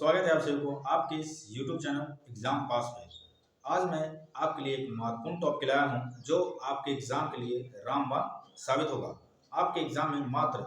स्वागत है आप सभी को आपके इस YouTube चैनल एग्जाम पास में। आज मैं आपके लिए एक महत्वपूर्ण टॉपिक लाया हूं जो आपके एग्जाम के लिए रामबाण साबित होगा। आपके एग्जाम में मात्र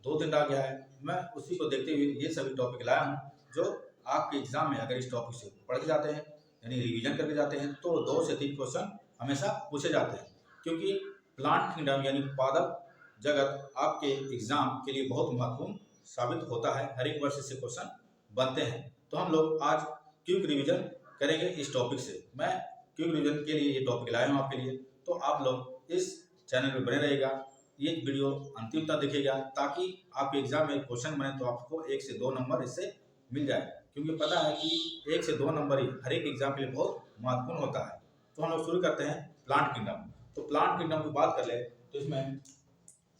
2 दिन रह गया है। मैं उसी को देखते हुए ये सभी टॉपिक लाया हूं जो आपके एग्जाम में अगर इस टॉपिक से पढ़ के जाते हैं यानी रिविजन करके जाते हैं तो 2 से 3 क्वेश्चन हमेशा पूछे जाते हैं। क्योंकि प्लांट किंगडम यानी पादप जगत आपके एग्जाम के लिए बहुत महत्वपूर्ण साबित होता है। हर एक वर्ष से क्वेश्चन बनते हैं। तो हम लोग आज क्विक रिवीजन करेंगे इस टॉपिक से। मैं क्विक रिवीजन के लिए ये टॉपिक लाया हूँ आपके लिए, तो आप लोग इस चैनल पे बने रहेगा, ये वीडियो अंतिम तक दिखेगा ताकि आपके एग्जाम में क्वेश्चन बने तो आपको 1 से 2 नंबर इससे मिल जाए। क्योंकि पता है कि 1 से 2 नंबर ही हर एक एग्जाम के लिए बहुत महत्वपूर्ण होता है। तो हम लोग शुरू करते हैं प्लांट किंगडम। तो प्लांट किंगडम की बात कर ले तो इसमें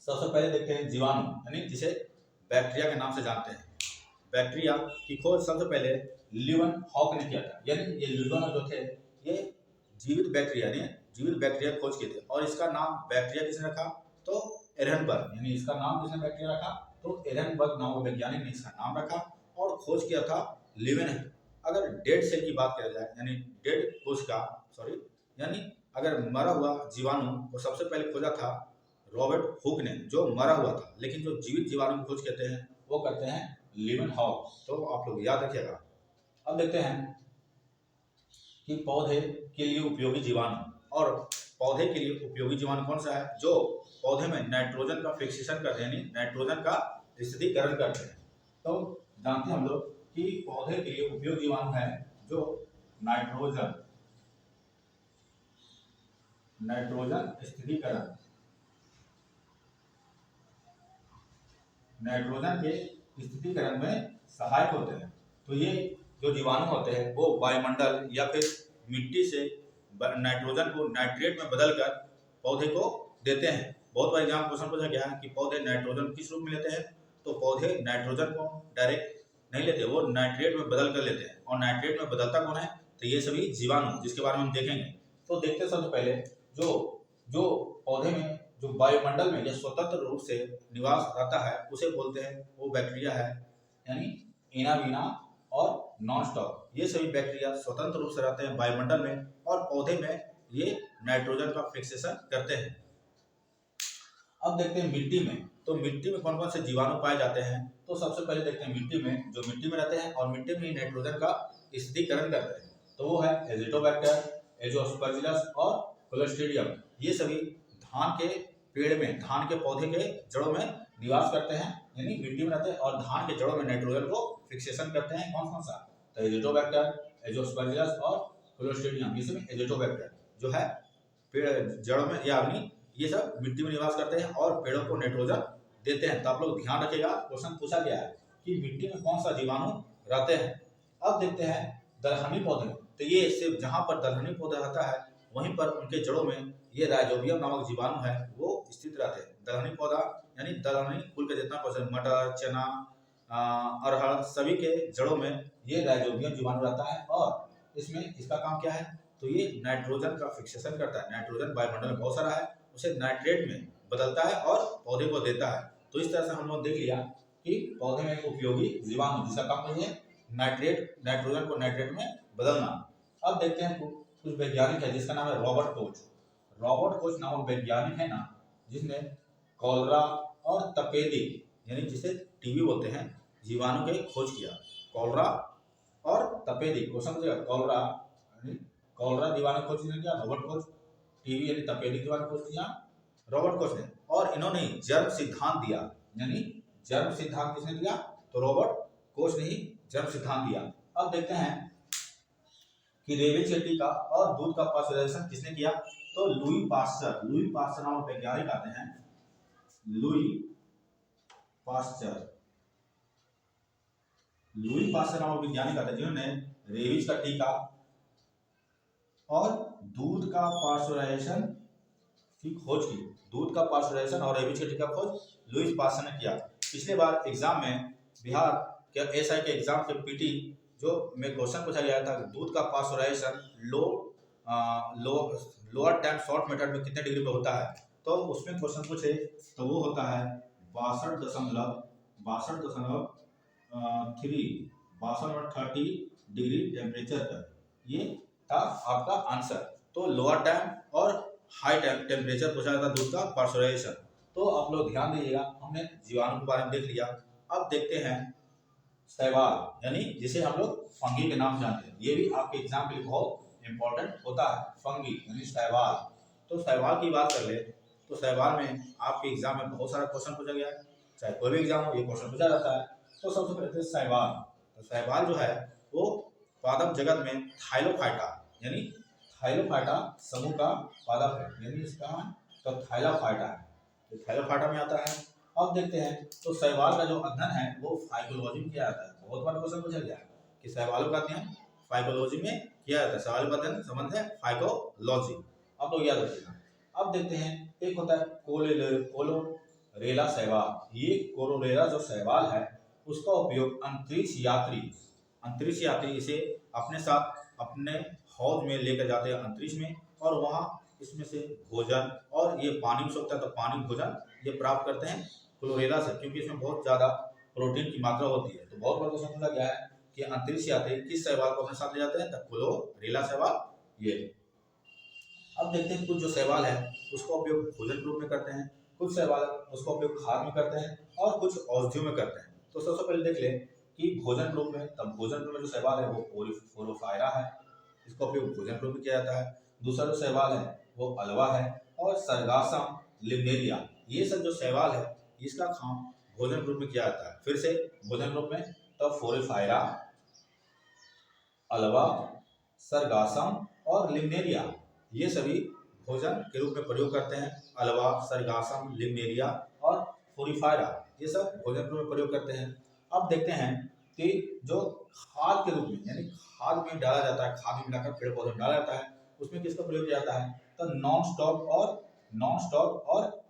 सबसे पहले देखते हैं जीवाणु यानी जिसे बैक्टीरिया के नाम से जानते हैं। बैक्टीरिया की खोज सबसे पहले ल्यूवन हॉक ने किया था। यानी ये ल्यूवन जो थे ये जीवित बैक्टीरिया खोज किए थे और इसका नाम बैक्टीरिया किसने रखा तो एरनबर्ग, यानी इसका नाम किसने बैक्टीरिया रखा तो एरनबर्ग नामक वैज्ञानिक ने इसका नाम रखा और खोज किया था ल्यूवन ने। अगर डेड सेल की बात किया जाए यानी डेड कोशिका यानी अगर मरा हुआ जीवाणु वो सबसे पहले खोजा था रॉबर्ट हुक ने जो मरा हुआ था, लेकिन जो जीवित जीवाणु की खोज करते हैं वो करते हैं ल्यूवन हॉक। तो आप लोग याद रखिएगा। अब देखते हैं कि पौधे के लिए उपयोगी जीवाणु और पौधे के लिए उपयोगी जीवाणु कौन सा है जो पौधे में नाइट्रोजन का फिक्सेशन करते हैं यानी नाइट्रोजन का स्थिरीकरण करते हैं। तो जानते हैं हम लोग कि पौधे के लिए उपयोगी जीवाणु है जो नाइट्रोजन स्थिरीकरण, नाइट्रोजन के स्थिरीकरण में सहायक होते हैं। तो ये जो जीवाणु होते हैं वो वायुमंडल या फिर मिट्टी से नाइट्रोजन को नाइट्रेट में बदलकर पौधे को देते हैं। बहुत बार एग्जाम क्वेश्चन पूछा गया है कि पौधे नाइट्रोजन किस रूप में लेते हैं, तो पौधे नाइट्रोजन को डायरेक्ट नहीं लेते, वो नाइट्रेट में बदल कर लेते हैं। और नाइट्रेट में बदलता कौन है तो ये सभी जीवाणु, जिसके बारे में हम देखेंगे। तो देखते सबसे पहले जो पौधे में जो वायुमंडल में या स्वतंत्र रूप से निवास रहता है उसे बोलते हैं वो बैक्टीरिया है, यानी इनाविना और नॉन स्टॉप। ये सभी बैक्टीरिया स्वतंत्र रूप से रहते हैं वायुमंडल में और पौधे में ये नाइट्रोजन का फिक्सेशन करते हैं। अब देखते हैं मिट्टी में। तो मिट्टी में कौन कौन से जीवाणु पाए जाते हैं, तो सबसे पहले देखते हैं मिट्टी में जो मिट्टी में रहते हैं और मिट्टी में नाइट्रोजन का स्थिरीकरण करते हैं, तो वो है एजिटोबैक्टर, एजोस्पर्जिलस और क्लोस्ट्रीडियम। ये सभी धान के पेड़ में, धान के पौधे के जड़ों में निवास करते हैं, यानी मिट्टी में रहते हैं और धान के जड़ों में नाइट्रोजन को फिक्सेशन करते हैं। कौन कौन सा तो एजिटोबैक्टर, एजोस्पर्जिलस और क्लोस्ट्रीडियम। ये सभी एजिटोबैक्टर जो है पेड़ जड़ों में या अग्नि, ये सब मिट्टी में निवास करते हैं और पेड़ों को नाइट्रोजन देते हैं। तो आप लोग ध्यान रखिएगा, क्वेश्चन पूछा गया है कि मिट्टी में कौन सा जीवाणु रहते हैं। अब देखते हैं दलहनी पौधे। तो ये सिर्फ जहां पर दलहनी पौधा रहता है वहीं पर उनके जड़ों में ये राइजोबियम नामक जीवाणु है वो स्थित रहते हैं। दलहनी पौधा यानी दलहनी फूल का जितना पौधा, मटर, चना, अरहर, सभी के जड़ों में ये राइजोबियम जीवाणु रहता है और इसमें इसका काम क्या है तो ये नाइट्रोजन का फिक्सेशन करता है। नाइट्रोजन वायुमंडल में बहुत सारा है, उसे नाइट्रेट में बदलता है और पौधे को देता है। तो इस तरह से हम लोग देख लिया कि पौधे में एक उपयोगी जीवाणु जिसका काम है नाइट्रोजन को नाइट्रेट में बदलना। अब देखते हैं कुछ वैज्ञानिक है जिसका नाम है रॉबर्ट कोच। रॉबर्ट कोच नामक वैज्ञानिक है ना, जिसने कॉलरा और तपेदी यानी जिसे टीबी बोलते हैं जीवाणु के खोज किया। कॉलरा और तपेदी को समझिएगा, कॉलरा जीवाणु खोज किया रॉबर्ट कोच, टीबी यानी तपेदी जीवाणु खोज किया रॉबर्ट कोच ने। और इन्होंने जर्म सिद्धांत दिया, यानी जर्म सिद्धांत किसने दिया तो रॉबर्ट कोच ने ही जर्म सिद्धांत दिया। अब देखते हैं कि रेबीज के टीका और दूध का पाश्चराइजेशन किसने किया तो लुई पास्चर नामक वैज्ञानिक आते हैं। लुई पास्चर नामक वैज्ञानिक आते हैं जिन्होंने रेबीज का टीका और दूध का पाश्चराइजेशन की खोज की। दूध का पाश्चराइजेशन और रेबीज के टीका खोज लुई पास्चर ने किया। पिछले बार एग्जाम में बिहार के एसआई के एग्जाम के पीटी जो में क्वेश्चन पूछा गया था दूध का pasteurisation lower tank short method में कितने डिग्री पे होता है, तो उसमें क्वेश्चन पूछे तो वो होता है 62.3 62-30 डिग्री टेम्परेचर पर। ये था आपका आंसर। तो लोअर टाइम और हाई टाइम टेम्परेचर पूछा जाता है दूध का पास्चुराइजेशन। तो आप लोग ध्यान दीजिएगा, हमने जीवाणु के बारे में देख लिया। अब देखते हैं शैवाल, यानी जिसे हम लोग फंगी के नाम से जानते हैं। ये भी आपके एग्जाम के लिए बहुत इंपॉर्टेंट होता है, फंगी यानी शैवाल। तो शैवाल की बात कर ले तो शैवाल में आपके एग्जाम में बहुत सारा क्वेश्चन पूछा गया है, चाहे कोई भी एग्जाम हो ये क्वेश्चन पूछा जाता है। तो सबसे पहले शैवाल, तो शैवाल जो है वो पादप जगत में थाइलोफाइटा यानी थाइलोफाइटा समूह का पादप है, यानी इसका तो थाइलोफाइटा है, तो थाइलोफाइटा में आता है। अब देखते हैं तो शैवाल का जो अध्ययन है वो फाइकोलॉजी में किया जाता है। बहुत बार क्वेश्चन पूछा गया है कि शैवालों का अध्ययन फाइकोलॉजी में किया जाता है। शैवाल का अध्ययन संबंध है फाइकोलॉजी, आप लोग याद रखिएगा। अब देखते हैं एक होता है कोलोरेला शैवाल। ये कोलोरेला जो शैवाल है उसका उपयोग अंतरिक्ष यात्री इसे अपने साथ अपने हौज में लेकर जाते हैं अंतरिक्ष में, और वहाँ इसमें से भोजन और ये पानी भी सोखता है तो पानी भोजन ये प्राप्त करते हैं क्लोरेला से, क्योंकि इसमें बहुत ज़्यादा प्रोटीन की मात्रा होती है। तो बहुत बार क्वेश्चन पूछा गया है कि अंतरिक्ष यात्री किस शैवाल को अपने साथ ले जाते हैं, तो क्लोरेला शैवाल ये। अब देखते हैं कुछ जो शैवाल है उसका उपयोग भोजन के रूप में करते हैं, कुछ शैवाल उसका उपयोग खाद में करते हैं और कुछ औषधियों में करते हैं। तो सबसे पहले देख लें कि भोजन के रूप में, तब भोजन के रूप में जो शैवाल है वो फोरोफायरा है, इसका उपयोग भोजन के रूप में किया जाता है। दूसरा जो शैवाल है वो अल्वा है, और सरगासम, लिमनेरिया, ये सब जो शैवाल है इसका काम भोजन के रूप में किया जाता है। फिर से भोजन के रूप में तो फोरोफायरा, अल्वा, सरगासम और लिमनेरिया ये सभी भोजन के रूप में प्रयोग करते हैं। अल्वा, सरगासम, लिमनेरिया और फोरिफायरा ये सब भोजन के रूप में प्रयोग करते हैं। अब देखते हैं कि जो खाद के रूप में, यानी खाद में डाला जाता है, खाद में मिलाकर पेड़ पौधे में डाला जाता है, उसमें किसका प्रयोग किया जाता है, तो नॉन स्टॉप और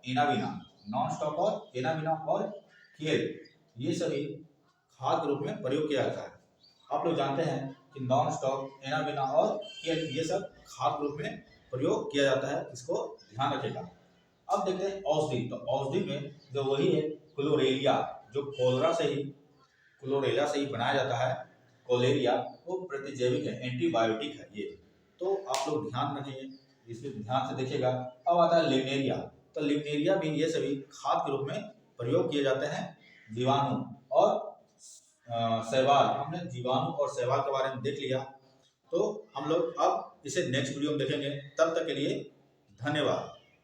एनाबिना और केल ये सभी खाद के रूप में प्रयोग किया जाता है। आप लोग जानते हैं कि नॉन स्टॉप, एनाबिना और केल ये सब खाद के रूप में प्रयोग किया जाता है, इसको ध्यान रखिएगा। अब देखते हैं औषधि, तो औषधि में जो वही है क्लोरेलिया, जो क्लोरेला से ही बनाया जाता है, कोलेरिया, वो प्रतिजैविक है, एंटीबायोटिक है ये। तो आप लोग ध्यान रखिए, इसे ध्यान से देखिएगा। अब आता है लिमनेरिया, तो लिमनेरिया भी ये सभी खाद के रूप में प्रयोग किए जाते हैं। जीवाणु और शैवाल, हमने जीवाणु और शैवाल के बारे में देख लिया। तो हम लोग अब इसे नेक्स्ट वीडियो में देखेंगे, तब तक के लिए धन्यवाद।